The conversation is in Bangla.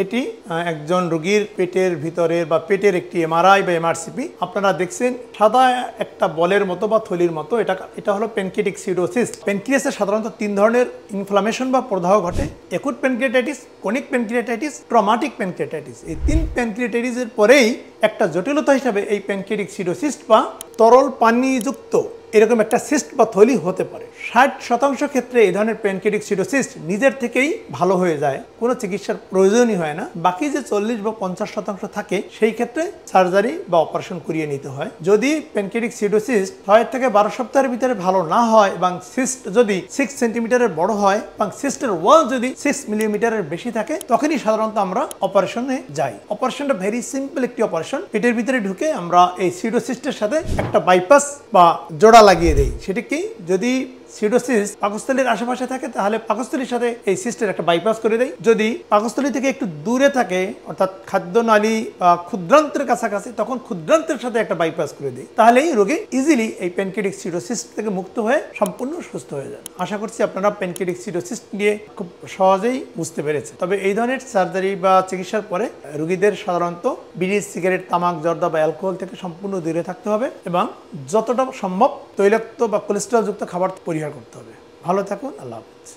এটি একজন রোগীর পেটের ভিতরের বা পেটের একটি এমআরআই বা এমআরসিপি। আপনারা দেখছেন সাদা একটা বলের মতো বা থলির মতো, এটা হলো প্যানক্রিয়াটিক সিডোসিস্ট। প্যানক্রিয়াসে সাধারণত 3 ধরনের ইনফ্লামেশন বা প্রদাহ ঘটে: acute pancreatitis, chronic pancreatitis, traumatic pancreatitis. এই 3 প্যানক্রিয়াটাইটিসের পরেই একটা জটিলতা হিসাবে এই প্যানক্রিয়াটিক সিডোসিস্ট বা তরল পানিযুক্ত এরকম একটা সিস্ট বা থলি হতে পারে। 60% ক্ষেত্রে এই ধরনের প্যানক্রিয়াটিক সিডোসিস্ট নিজের থেকেই ভালো হয়ে যায়, কোনো চিকিৎসার প্রয়োজনই হয় না। বাকি যে 40 বা 50% থাকে সেই ক্ষেত্রে সার্জারি বা অপারেশন করিয়ে নিতে হয়। যদি প্যানক্রিয়াটিক সিডোসিস্ট 6 থেকে 12 সপ্তাহের ভিতরে ভালো না হয় এবং সিস্ট যদি 6 সেন্টিমিটারের বড় হয় এবং সিস্টের ওয়াল যদি 6 মিলিমিটারের বেশি থাকে, তখনই সাধারণত আমরা অপারেশনে যাই। অপারেশনটা ভেরি সিম্পল একটি অপারেশন। পেটের ভিতরে ঢুকে আমরা এই সিডোসিস্টের সাথে একটা বাইপাস বা জোড়া লাগিয়ে দেই। সেটি কি, যদি সিডোসিস্ট পাকস্থলীর আশেপাশে থাকে তাহলে পাকস্থলীর সাথে এই সিস্টের একটা বাইপাস করে দেয়। যদি পাকস্থলী থেকে একটু দূরে থাকে, অর্থাৎ খাদ্যনালী বা ক্ষুদ্রান্তের কাছাকাছি, তখন ক্ষুদ্রান্তের সাথে একটা বাইপাস করে দেয়। তাহলেই রোগী ইজিলি এই প্যানক্রিয়াটিক সিডোসিস্ট থেকে মুক্ত হয়ে সম্পূর্ণ সুস্থ হয়ে যান। আশা করছি আপনারা প্যানক্রিয়াটিক সিডোসিস্ট নিয়ে খুব সহজেই বুঝতে পেরেছেন। তবে এই ধরনের সার্জারি বা চিকিৎসার পরে রোগীদের সাধারণত বিড়ি, সিগারেট, তামাক, জর্দা বা অ্যালকোহল থেকে সম্পূর্ণ দূরে থাকতে হবে এবং যতটা সম্ভব তৈলাক্ত বা কোলেস্টেরল যুক্ত খাবার পরিহার করতে হবে। ভালো থাকুন। আল্লাহ হাফেজ।